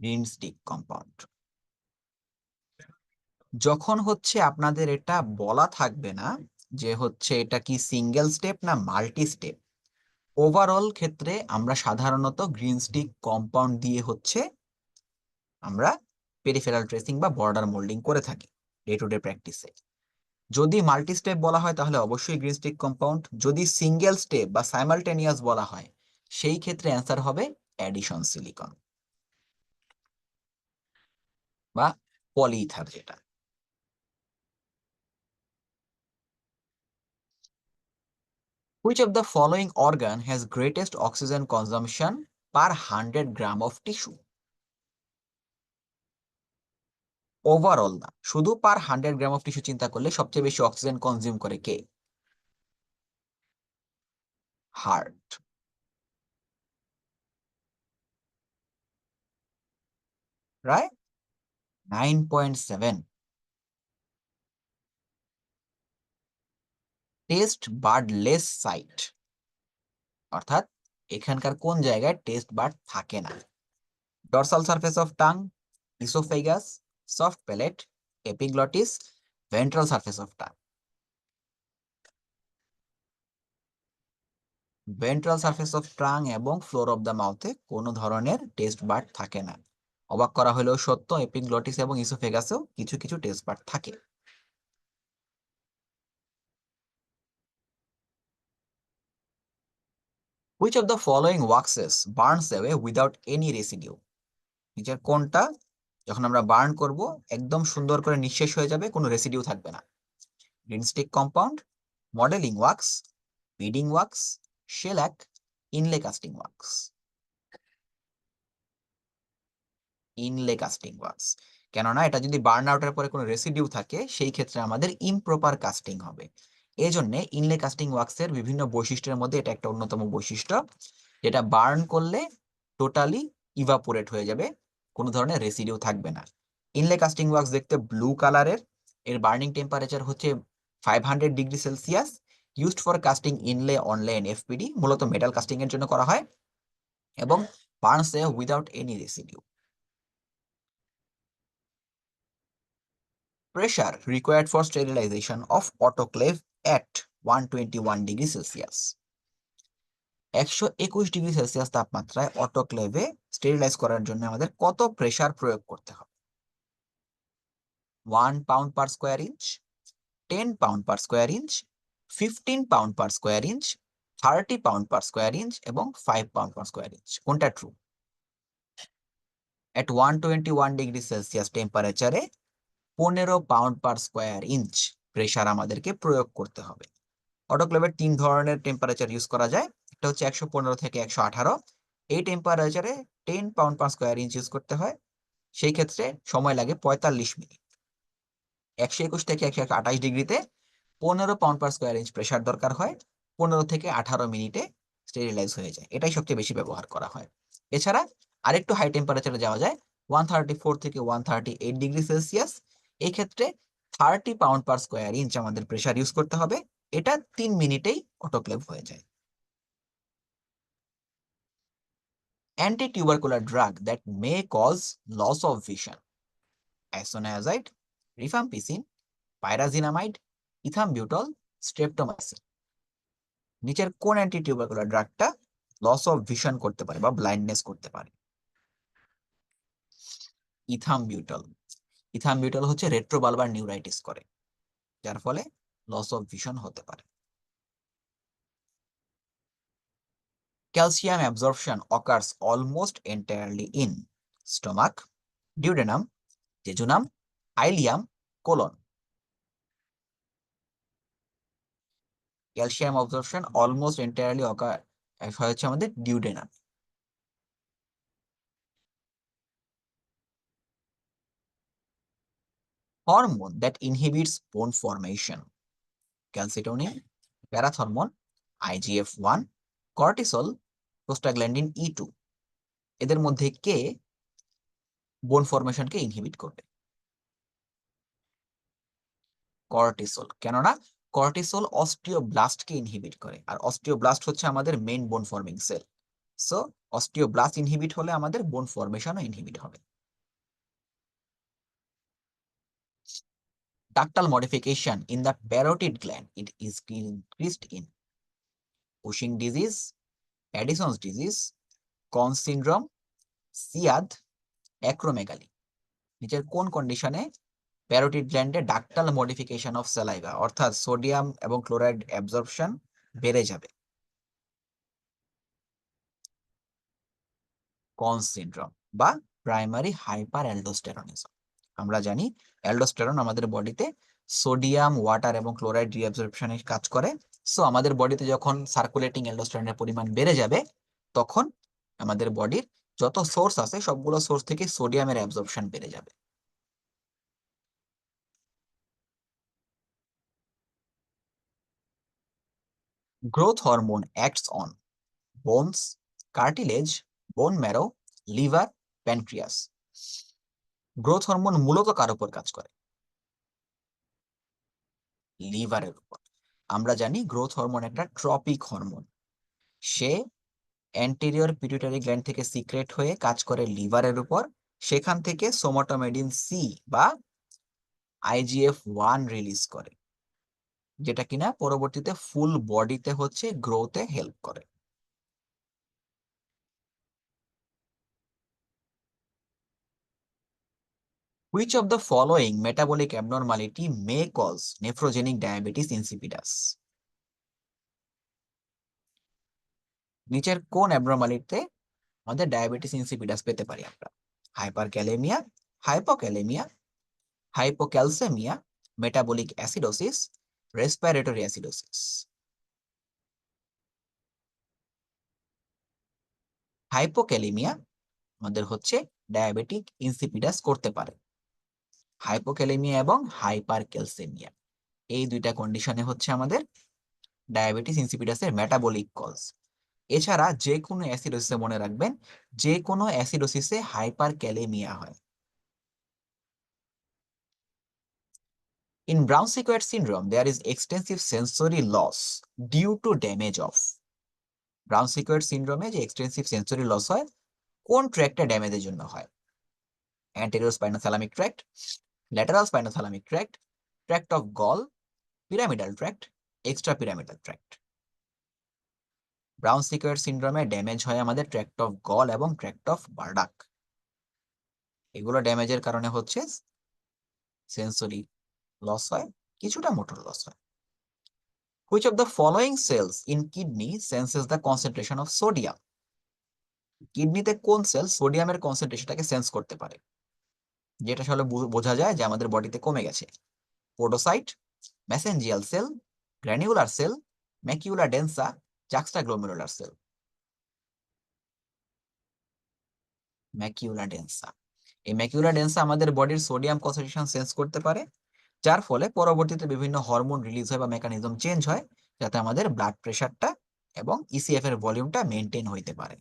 Green stick compound. যখন হচ্ছে আপনাদের এটা বলা থাকবে না যে হচ্ছে এটা কি সিঙ্গেল স্টেপ না মাল্টি স্টেপ, ওভারঅল ক্ষেত্রে আমরা সাধারণত গ্রিন স্টিক কম্পাউন্ড দিয়ে হচ্ছে আমরা পেরিফেরাল ট্রেসিং বা বর্ডার মোল্ডিং করে থাকি ডে টু ডে প্র্যাকটিসে। যদি মাল্টি স্টেপ বলা হয় তাহলে অবশ্যই গ্রিন স্টিক কম্পাউন্ড, যদি সিঙ্গেল স্টেপ বা সাইমালটেনিয়াস বলা হয় সেই ক্ষেত্রে অ্যান্সার হবে অ্যাডিশন সিলিকন বা পলিইথার যেটা। Which of the following organ has greatest oxygen consumption per 100 gram of tissue? Overall না, শুধু পার 100 গ্রাম অফ টিস্যু চিন্তা করলে সবচেয়ে বেশি অক্সিজেন কনজিউম করে কে? হার্ট। রাইট, 9.7। টেস্ট বার্ডলেস সাইট, অর্থাৎ এখানকার কোন জায়গায় টেস্ট বার্ড থাকে না? Dorsal surface of tongue, oesophagus, soft palate, epiglottis, ventral surface of tongue. Ventral surface of tongue এবং ফ্লোর অফ দ্য মাউথে কোনো ধরনের টেস্ট বার্ড থাকে না। অবাক করা হলেও সত্য, এপিগ্লটিস এবং ইসোফেগাসেও কিছু কিছু টেস্ট বার্ড থাকে। Which of the following waxes burns away without any residue? নিচের কোনটা যখন আমরা বার্ন করব একদম সুন্দর করে নিঃশেষ হয়ে যাবে, কোনো রেসিডিউ থাকবে না? Green stick compound, modelling wax, beading wax, shellac, inlay casting wax. Inlay casting wax, কেননা এটা যদি বার্ন আউটের পরে কোনো রেসিডিউ থাকে সেই ক্ষেত্রে আমাদের ইমপ্রপার কাস্টিং হবে। এই জন্য ইনলে কাস্টিং ওয়াক্সের বিভিন্ন বৈশিষ্ট্যের মধ্যে এটা একটা অন্যতম বৈশিষ্ট্য, যেটা বার্ন করলে টোটালি ইভাপোরেট হয়ে যাবে, কোনো ধরনের রেসিডিউ থাকবে না। ইনলে কাস্টিং ওয়াক্স দেখতে ব্লু কালারের, এর বার্নিং টেম্পারেচার হচ্ছে 500 degree Celsius, used for casting inlay onlay FPD, মূলত মেটাল কাস্টিং এর জন্য করা হয় এবং burns without any residue. Pressure required for sterilization of autoclave at 121 degree Celsius. 121 degree Celsius তাপমাত্রায় অটোক্লেভে স্টেরিলাইজ করার জন্য আমাদের কত প্রেসার প্রয়োগ করতে হবে? 1 pound per square inch, 10 pound per square inch, 15 pound per square inch, 30 pound per square inch এবং 5 pound per square inch, কোনটা ট্রু? এট 121 ডিগ্রি সেলসিয়াস টেম্পারেচারে 15 pound per square inch pressure আমাদেরকে প্রয়োগ করতে হবে। অটোক্লেভের 3 ধরনের টেম্পারেচার ইউজ করা যায়, একটা হচ্ছে 115 থেকে 118। এই টেম্পারেচারে 10 pound per square inch use করতে হয়, সেই ক্ষেত্রে সময় লাগে 45 মিনিট। 121 থেকে 128 ডিগ্রিতে 15 pound per square inch pressure দরকার হয়, 15 থেকে 18 মিনিটে স্টেরিলাইজ হয়ে যায়, এটাই সবচেয়ে বেশি ব্যবহার করা হয়। এছাড়া আরেকটু হাই টেম্পারেচারে যাওয়া যায়, 134 থেকে 138 ডিগ্রি সেলসিয়াস, এই ক্ষেত্রে 30 পাউন্ড পার স্কোয়ার ইঞ্চ আমাদের প্রেসার ইউজ করতে হবে, এটা 3 মিনিটেই অটোক্লেভ হয়ে যায়। Anti tubercular drug that may cause loss of vision, isoniazid, rifampicin, pyrazinamide, ethambutol, streptomycin. নিচের কোন অ্যান্টি টিউবারকুলার ড্রাগটা লস অফ ভিশন করতে পারে বা ব্লাইন্ডনেস করতে পারে? ইথামবিউটল। ইথামবিউটল হচ্ছে রেট্রোবালবার নিউরাইটিস করে, যার ফলে লস অফ ভিশন হতে পারে। Calcium absorption occurs almost entirely in stomach, duodenum, jejunum, ileum, colon. Calcium absorption almost entirely হচ্ছে আমাদের duodenum. Hormone that inhibits bone formation: calcitonin, parathormone, IGF-1, cortisol, prostaglandin E2। এদের মধ্যে কে বোন ফরমেশনকে inhibit করবে? Cortisol. কেননা কর্টিসল অস্টিওব্লাস্টকে inhibit করে, আর অস্টিওব্লাস্ট হচ্ছে আমাদের main bone forming cell. So osteoblast inhibit হলে আমাদের বোন ফরমেশনও ইনহিবিট হবে। Ductal modification in the parotid gland, it is increased in Cushing disease, Addison's disease, Cons syndrome, সিয়াদ, অ্যাক্রোমেগালি। নিচের কোন কন্ডিশনে প্যারোটিড গ্ল্যান্ডে ডাক্টাল মডিফিকেশন অফ স্যালাইভা অর্থাৎ সোডিয়াম এবং ক্লোরাইড অ্যাবজর্পশন বেড়ে যাবে? কনস সিনড্রোম বা প্রাইমারি হাইপার অ্যালডোস্টেরনিজম। আমরা জানি অ্যালডোস্টেরন আমাদের বডিতে সোডিয়াম, ওয়াটার এবং ক্লোরাইড রিঅ্যাবজর্পশনে কাজ করে। সো আমাদের বডিতে যখন সার্কুলেটিং অ্যালডোস্টেরনের পরিমাণ বেড়ে যাবে, তখন আমাদের বডির যত সোর্স আছে সবগুলো সোর্স থেকে সোডিয়ামের অ্যাবজর্পশন বেড়ে যাবে। Growth hormone acts on bones, cartilage, bone marrow, liver, pancreas. Growth hormone মূলত কার উপর কাজ করে? লিভারের উপর। আমরা জানি গ্রোথ হরমোন একটা ট্রপিক হরমোন। সে অ্যান্টেরিয়র পিটুইটারি গ্ল্যান্ড থেকে সিক্রেট হয়ে কাজ করে লিভারের উপর। সেখান থেকে সোমাটোমেডিন সি বা IGF-1 রিলিজ করে, যেটা কিনা পরবর্তীতে ফুল বডিতে হচ্ছে গ্রোথে হেল্প করে। Which of the following metabolic abnormality may cause nephrogenic diabetes insipidus? নিচের কোন অ্যাবনরমালিটিতে আমাদের ডায়াবেটিস ইনসিপিডাস পেতে পারি আমরা? Hyperkalaemia, hypokalaemia, hypocalcaemia, metabolic acidosis, respiratory acidosis. Hypokalaemia আমাদের হচ্ছে ডায়াবেটিক ইনসিপিডাস করতে পারে। হাইপোক্যালেমিয়া এবং হাইপারক্যালসেমিয়া এই দুইটা কন্ডিশনে হচ্ছে আমাদের ডায়াবেটিস ইনসিপিডাসের মেটাবলিক কজ। এছাড়া যে কোনো অ্যাসিডোসিসে মনে রাখবেন, যে কোনো অ্যাসিডোসিসে হাইপারক্যালেমিয়া হয়। In Brown-Sequard syndrome, there is extensive sensory loss due to damage of. Brown-Sequard syndrome যে এক্সটেন্সিভ সেন্সরি লস হয়, কোন ট্র্যাক্টে ড্যামেজের জন্য হয়? Anterior spinothalamic tract, lateral spinothalamic tract, tract of Goll, pyramidal tract, extra pyramidal tract. Brown Sequard সিনড্রোমে damage হয় আমাদের ট্র্যাক্ট অফ গল এবং ট্র্যাক্ট অফ বার্ডাক। এগুলো ড্যামেজের কারণে হচ্ছে সেন্সরি লস হয়, কিছুটা মোটর লস হয়। Which of the following cells in kidney senses the concentration of sodium? কিডনিতে কোন সেল সোডিয়ামের কনসেন্ট্রেশনটাকে সেন্স করতে পারে, যেটা আসলে বোঝা যায় যে আমাদের বডিতে কমে গেছে? পোডোসাইট, মেসেঞ্জিয়াল সেল, গ্র্যানিউলার সেল, ম্যাকিউলা ডেন্সা, জাক্সটাগ্লোমেরুলার সেল। ম্যাকিউলা ডেন্সা। এই ম্যাকিউলা ডেন্সা আমাদের বডির সোডিয়াম কনসেন্ট্রেশন সেন্স করতে পারে, যার ফলে পরবর্তীতে বিভিন্ন হরমোন রিলিজ হয় বা মেকানিজম চেঞ্জ হয়, যাতে আমাদের ব্লাড প্রেশারটা এবং ইসিএফ এর ভলিউমটা মেনটেন হইতে পারে।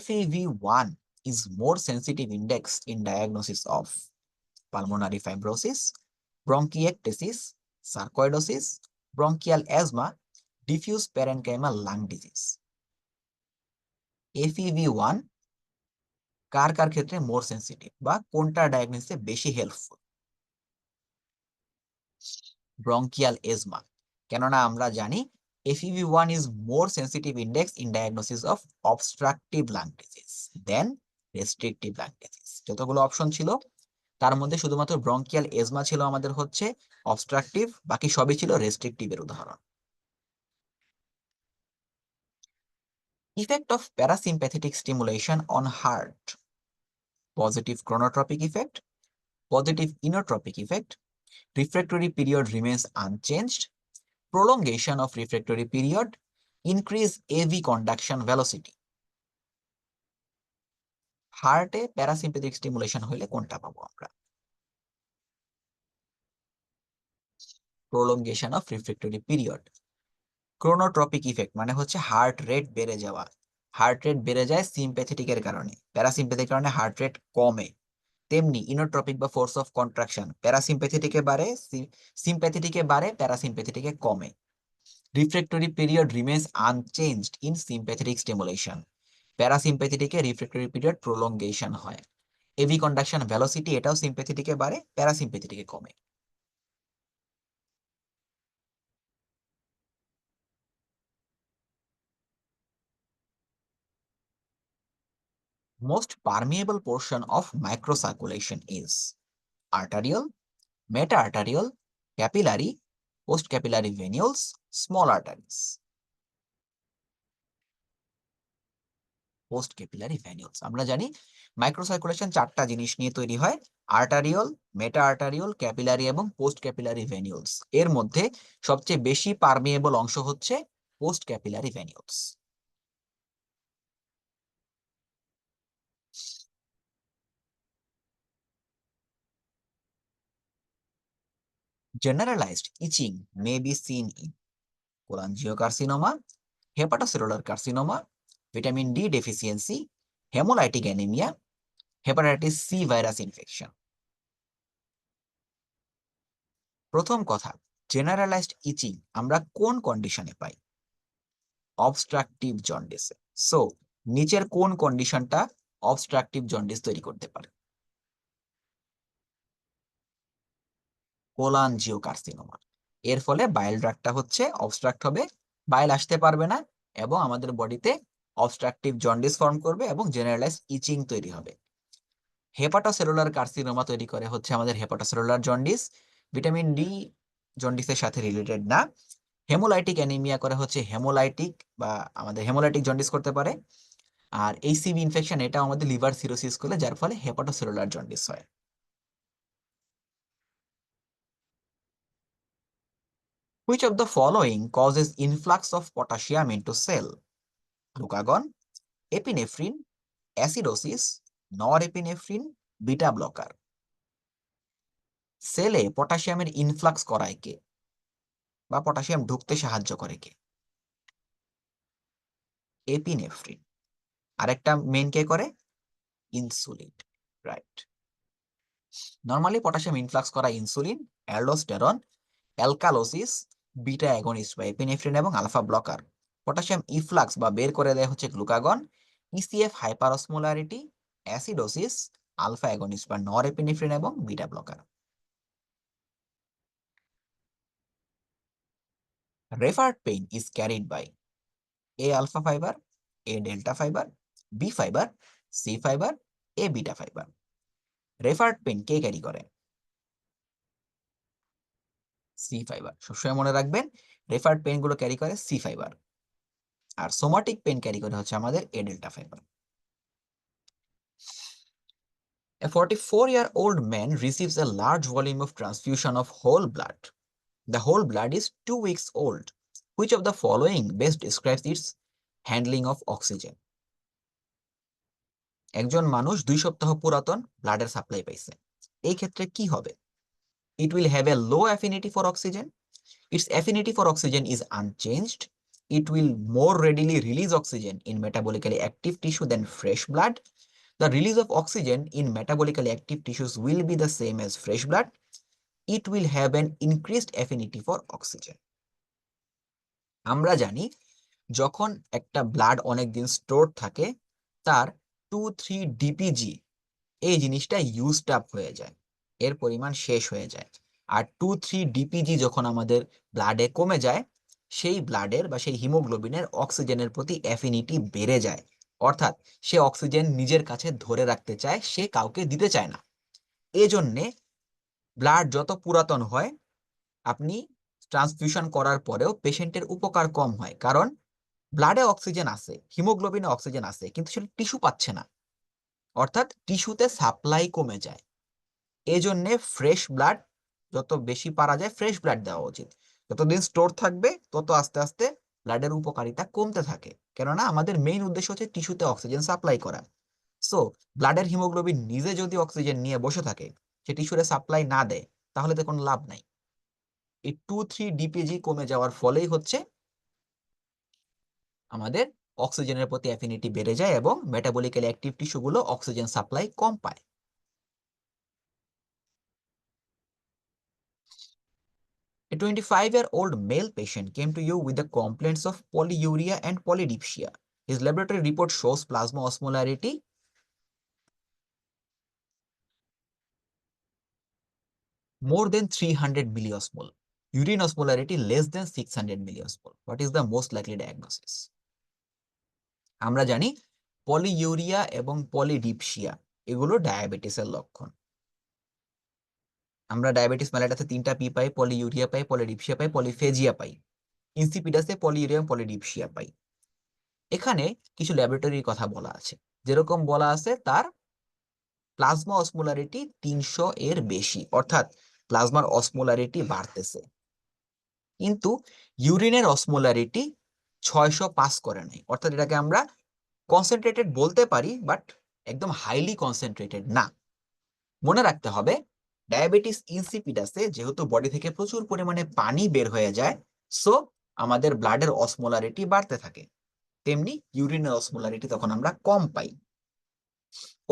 FEV1 is more sensitive index in diagnosis of pulmonary fibrosis, bronchiectasis, sarcoidosis, bronchial asthma, diffuse parenchymal lung disease. FEV1 কার কার ক্ষেত্রে মোর সেন্সিটিভ বা কোনটা ডায়াগনোসিসে বেশি হেল্পফুল? ব্রঙ্কিয়াল এজমা, কেননা আমরা জানি FEV1 is more sensitive index in diagnosis of obstructive lung disease than restrictive lung disease. যতগুলো option ছিল তার মধ্যে শুধুমাত্র ব্রঙ্কিয়াল এজমা ছিল আমাদের হচ্ছে অবস্ট্রাকটিভ, বাকি সবই ছিল রেস্ট্রিকটিভ এর উদাহরণ। Effect of parasympathetic stimulation on heart: positive chronotropic effect, positive inotropic effect, refractory period remains unchanged, prolongation of refractory period, increase AV conduction velocity। হার্টে প্যারাসিম্প্যাথেটিক স্টিমুলেশন হলে কোনটা পাবো আমরা? Prolongation of refractory period. Chronotropic effect মানে হচ্ছে heart rate বেড়ে যাওয়া। Heart rate বেড়ে যায় সিম্প্যাথেটিকের কারণে, প্যারাসিম্প্যাথেটিক কারণে হার্ট রেট কমে। তেমনি ইনোট্রপিক বা ফোর্স অফ কন্ট্রাকশন প্যারাসিম্প্যাথেটিকে বাড়ে, সিম্প্যাথেটিকে বাড়ে, প্যারাসিম্প্যাথেটিকে কমে। Refractory period remains unchanged in sympathetic stimulation, প্যারাসিম্প্যাথেটিকে রিফ্র্যাক্টরি পিরিয়ড প্রোলংগেশন হয়। এভি কন্ডাকশন ভেলোসিটি এটাও সিম্প্যাথেটিকে বাড়ে, প্যারাসিম্প্যাথেটিকে কমে। Most permeable portion of microcirculation is arterial, meta-arterial, capillary, post-capillary venules, small arteries. Post capillary venules, আমরা জানি মাইক্রোসার্কুলেশন চারটা জিনিস নিয়ে তৈরি হয়: আর্টারিয়ল, মেটা আর্টারিয়ল, ক্যাপিলারি এবং পোস্ট ক্যাপিলারি ভ্যানিউলস। এর মধ্যে সবচেয়ে বেশি পারমিয়েবল অংশ হচ্ছে post capillary venules. Generalized itching may be seen in cholangiocarcinoma, hepatocellular carcinoma, vitamin D deficiency, hemolytic anemia, hepatitis C virus infection. প্রথম কথা, জেনারেলাইজড ইচিং আমরা কোন কন্ডিশনে পাই? অবস্ট্রাকটিভ জন্ডিসে। সো নিচের কোন কন্ডিশনটা অবস্ট্রাকটিভ জন্ডিস তৈরি করতে পারে? কোলানজিওকার্সিনোমা। এর ফলে বাইল ড্রাগটা হচ্ছে অবস্ট্রাক্ট হবে, বাইল আসতে পারবে না এবং আমাদের বডিতে অবস্ট্রাকটিভ জন্ডিস ফর্ম করবে এবং জেনারেলাইজ ইচিং তৈরি হবে। হেপাটোসেলুলার কার্সিনোমা তৈরি করে হচ্ছে আমাদের হেপাটোসেলুলার জন্ডিস, ভিটামিন ডি জন্ডিসের সাথে রিলেটেড না। হেমোলাইটিক অ্যানিমিয়া করে হচ্ছে হেমোলাইটিক বা আমাদের হেমোলাইটিক জন্ডিস করতে পারে। আর এই সিভি ইনফেকশন এটাও আমাদের লিভার সিরোসিস করলে যার ফলে হেপাটোসেলুলার জন্ডিস হয়। Which of the following causes influx of potassium into cell? Glucagon, epinephrine, acidosis, norepinephrine, beta blocker. সেলে পটাশিয়ামের ইনফ্লাক্স করায় কে বা পটাশিয়াম ঢুকতে সাহায্য করে কে? এপিনেফ্রিন। আরেকটা মেন কে করে? Insulin. Right. Normally potassium influx করা insulin, aldosterone, alkalosis, beta agonist বা এপিনেফ্রিন এবং আলফা ব্লকার। পটাশিয়াম ইফ্লাক্স বা বের করে দেয় হচ্ছে glucagon, ECF hyperosmolarity, acidosis, alpha agonist বা নরএপিনেফ্রিন এবং beta blocker. Referred pain is carried by A alpha fiber, A delta fiber, B fiber, C fiber, A beta fiber. Referred pain কে carry করে? C fiber. সবসময় মনে রাখবেন referred pain গুলো carry করে C fibre, আর somatic pain carry করে হচ্ছে আমাদের এ delta fibre. A 44-year-old man receives a large volume of transfusion of whole blood. The whole blood is 2 weeks old. Which of the following best describes its handling of oxygen? একজন মানুষ 2 সপ্তাহ পুরাতন ব্লাডের supply পাইছে, এই ক্ষেত্রে কি হবে? It will have a low affinity for oxygen. Its affinity for oxygen is unchanged. It will more readily release oxygen in metabolically active tissue than fresh blood. The release of oxygen in metabolically active tissues will be the same as fresh blood. It will have an increased affinity for oxygen. আমরা জানি যখন একটা blood অনেক দিন store থাকে তার 2,3-DPG এই জিনিসটা ইউজড আপ হয়ে যায়, এর পরিমাণ শেষ হয়ে যায়। আর 2,3-DPG যখন আমাদের ব্লাডে কমে যায়, সেই ব্লাডের বা সেই হিমোগ্লোবিনের অক্সিজেনের প্রতি অ্যাফিনিটি বেড়ে যায়, অর্থাৎ সে অক্সিজেন নিজের কাছে ধরে রাখতে চায়, সে কাউকে দিতে চায় না। এজন্যে ব্লাড যত পুরাতন হয়, আপনি ট্রান্সফিউশন করার পরেও পেশেন্টের উপকার কম হয়, কারণ ব্লাডে অক্সিজেন আছে, হিমোগ্লোবিনে অক্সিজেন আছে, কিন্তু সেটা টিস্যু পাচ্ছে না, অর্থাৎ টিস্যুতে সাপ্লাই কমে যায়। এই জন্যে ফ্রেশ ব্লাড, যত বেশি পারা যায় ফ্রেশ ব্লাড দেওয়া উচিত। যতদিন স্টোর থাকবে তত আস্তে আস্তে ব্লাডের উপকারিতা কমতে থাকে, কেননা আমাদের মেইন উদ্দেশ্য হচ্ছে টিস্যুতে অক্সিজেন সাপ্লাই করা। সো ব্লাডের হিমোগ্লোবিন নিজে যদি অক্সিজেন নিয়ে বসে থাকে, সে টিস্যুরে সাপ্লাই না দেয়, তাহলে তো কোনো লাভ নাই। এই 2,3-DPG কমে যাওয়ার ফলেই হচ্ছে আমাদের অক্সিজেনের প্রতি অ্যাফিনিটি বেড়ে যায় এবং মেটাবলিক্যালি অ্যাক্টিভ টিস্যুগুলো অক্সিজেন সাপ্লাই কম পায়। A 25-year-old male patient came to you with the complaints of polyuria and polydipsia. His laboratory report shows plasma osmolarity more than 300 milliosmol, urine osmolarity less than 600 milliosmol. What is the most likely diagnosis? আমরা জানি polyurea এবং polydipsia এগুলো ডায়াবেটিসের লক্ষণ। আমরা diabetes মেলাইটাসে 3টা P পাই, polyurea পাই, polydipsia পাই, polyphagia পাই। ইনসিপিডাসে polyurea এবং polydipsia পাই। এখানে কিছু ল্যাবরেটরির কথা বলা আছে, যেরকম বলা আছে তার প্লাজমা অসমোলারিটি 300 এর বেশি, অর্থাৎ প্লাজমার অসমোলারিটি বাড়তেছে, কিন্তু ইউরিনের অসমোলারিটি 600 পাস করে নাই, অর্থাৎ এটাকে আমরা কনসেন্ট্রেটেড বলতে পারি, বাট একদম হাইলি কনসেন্ট্রেটেড না। মনে রাখতে হবে, ডায়াবেটিস ইনসিপিডাসে যেহেতু বডি থেকে প্রচুর পরিমাণে পানি বের হয়ে যায়, সো আমাদের ব্লাডের অসমোলারিটি বাড়তে থাকে, তেমনি ইউরিনের অসমোলারিটি তখন আমরা কম পাই।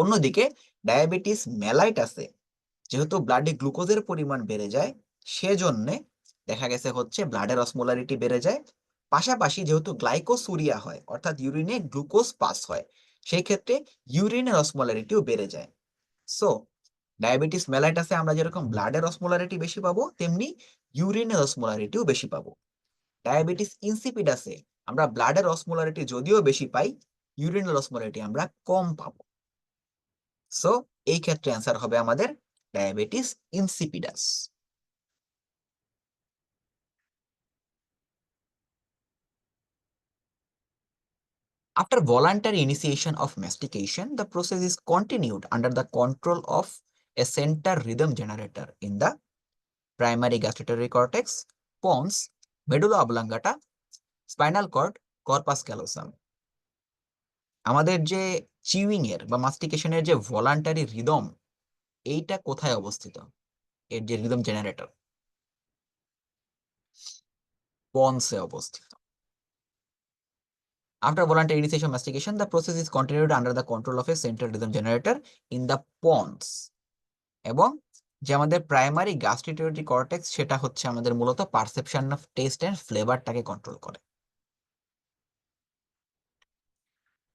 অন্যদিকে ডায়াবেটিস মেলাইটাসে যেহেতু ব্লাডে গ্লুকোজের পরিমাণ বেড়ে যায়, সেজন্য দেখা গেছে হচ্ছে ব্লাডের অসমোলারিটি বেড়ে যায়। পাশাপাশি যেহেতু গ্লাইকোসুরিয়া হয়, অর্থাৎ ইউরিনে গ্লুকোজ পাস হয়, সেই ক্ষেত্রে ইউরিনের অসমোলারিটিও বেড়ে যায়। সো ডায়াবেটিস মেলাইটাসে আমরা যেরকম ব্লাডের অসমোলারিটি বেশি পাবো, তেমনি ইউরিনের অসমোলারিটিও বেশি পাবো। ডায়াবেটিস ইনসিপিডাসে আমরা ব্লাডের অসমোলারিটি যদিও বেশি পাই, ইউরিনের অসমোলারিটি আমরা কম পাবো। সো এই ক্ষেত্রে অ্যান্সার হবে আমাদের diabetes insipidus. After voluntary initiation of mastication, the process is continued under the control of a center rhythm generator in the primary gustatory cortex, pons, medulla oblongata, spinal cord, corpus callosum. আমাদের যে chewing এর বা মাস্টিকেশনের যে voluntary rhythm, এইটা কোথায় অবস্থিত? এর যে রিদম জেনারেটর, পন্সে অবস্থিত। After voluntary initiation of mastication, the process is continued under the control of a central rhythm generator in the pons. এবং যে আমাদের প্রাইমারি গাস্ট্রিটোরি কর্টেক্স, সেটা হচ্ছে আমাদের মূলত পারসেপশন অফ টেস্ট এন্ড ফ্লেভারটাকে কন্ট্রোল করে।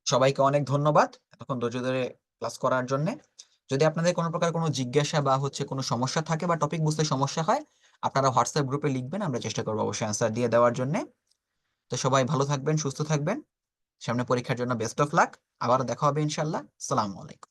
সবাইকে অনেক ধন্যবাদ এতক্ষণ ধৈর্য ধরে ক্লাস করার জন্য। যদি আপনাদের কোনো প্রকার কোনো জিজ্ঞাসা বা হচ্ছে কোনো সমস্যা থাকে বা টপিক বুঝতে সমস্যা হয়, আপনারা হোয়াটসঅ্যাপ গ্রুপে লিখবেন, আমরা চেষ্টা করবো অবশ্যই অ্যান্সার দিয়ে দেওয়ার জন্য। তো সবাই ভালো থাকবেন, সুস্থ থাকবেন, সামনে পরীক্ষার জন্য বেস্ট অফ লাক। আবার দেখা হবে ইনশাল্লাহ। সালামু আলাইকুম।